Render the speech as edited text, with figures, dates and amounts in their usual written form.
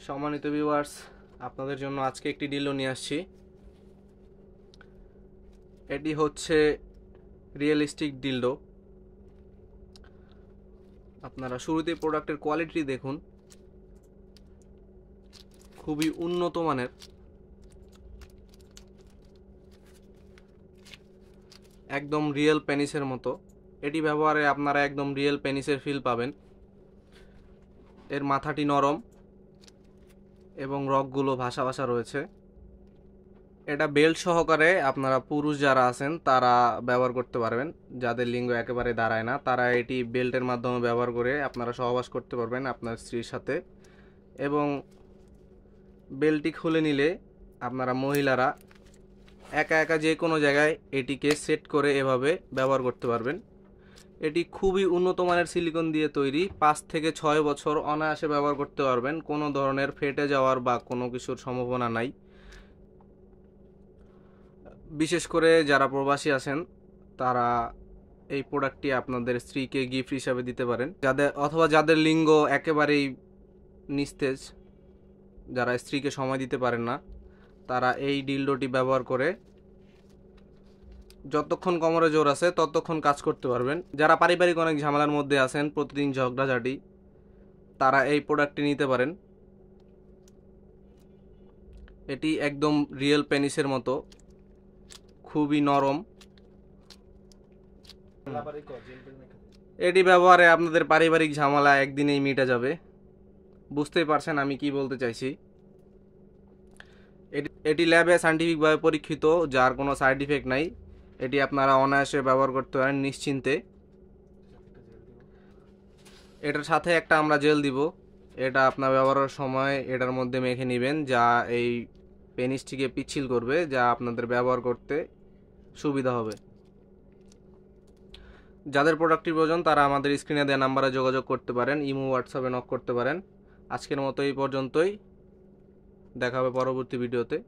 সম্মানিত ভিউয়ার্স, আপনাদের জন্য আজকে একটি ডিলও নিয়ে আসছি। এটি হচ্ছে রিয়েলিস্টিক ডিলডো। আপনারা শুরুতেই প্রোডাক্টের কোয়ালিটি দেখুন, খুবই উন্নত মানের। একদম রিয়েল পেনিসের মতো। এটি ব্যবহারে আপনারা একদম রিয়েল পেনিসের ফিল পাবেন। এর মাথাটি নরম এবং রগগুলো ভাসা ভাসা রয়েছে। এটা বেল্ট সহকারে আপনারা পুরুষ যারা আছেন তারা ব্যবহার করতে পারবেন। যাদের লিঙ্গ একেবারে দাঁড়ায় না তারা এটি বেল্টের মাধ্যমে ব্যবহার করে আপনারা সহবাস করতে পারবেন আপনার স্ত্রীর সাথে। এবং বেল্টটি খুলে নিলে আপনারা মহিলারা একা একা যে কোনো জায়গায় এটিকে সেট করে এভাবে ব্যবহার করতে পারবেন। এটি খুবই উন্নত মানের সিলিকন দিয়ে তৈরি। 5 থেকে 6 বছর অনায়াসে ব্যবহার করতে পারবেন। কোনো ধরনের ফেটে যাওয়ার বা কোনো কিছুর সম্ভাবনা নাই। বিশেষ করে যারা প্রবাসী আছেন তারা এই প্রোডাক্টটি আপনাদের স্ত্রীকে গিফট হিসাবে দিতে পারেন। যাদের লিঙ্গ একেবারেই নিস্তেজ, যারা স্ত্রীকে সময় দিতে পারেন না, তারা এই ডিলডোটি ব্যবহার করে যতক্ষণ কোমরে জোর আছে ততক্ষণ কাজ করতে পারবেন। যারা পারিবারিক অনেক ঝামেলার মধ্যে আছেন, প্রতিদিন ঝগড়াঝাটি, তারা এই প্রোডাক্টটি নিতে পারেন। এটি একদম রিয়েল পেনিসের মতো, খুবই নরম। এটি ব্যবহারে আপনাদের পারিবারিক ঝামেলা একদিনেই মিটে যাবে। বুঝতেই পারছেন আমি কি বলতে চাইছি। এটি ল্যাবে সায়েন্টিফিকভাবে পরীক্ষিত, যার কোনো সাইড ইফেক্ট নাই। এটি আপনারা অনায়াসে ব্যবহার করতে পারেন নিশ্চিন্তে। এটার সাথে একটা আমরা জেল দিব। এটা আপনার ব্যবহারের সময় এটার মধ্যে মেখে নেবেন, যা এই পেনিসটিকে পিচ্ছিল করবে, যা আপনাদের ব্যবহার করতে সুবিধা হবে। যাদের প্রোডাক্টটি প্রয়োজন তারা আমাদের স্ক্রিনে দেওয়া নাম্বারে যোগাযোগ করতে পারেন, ইমো হোয়াটসঅ্যাপে নক করতে পারেন। আজকের মতো এই পর্যন্তই, দেখা হবে পরবর্তী ভিডিওতে।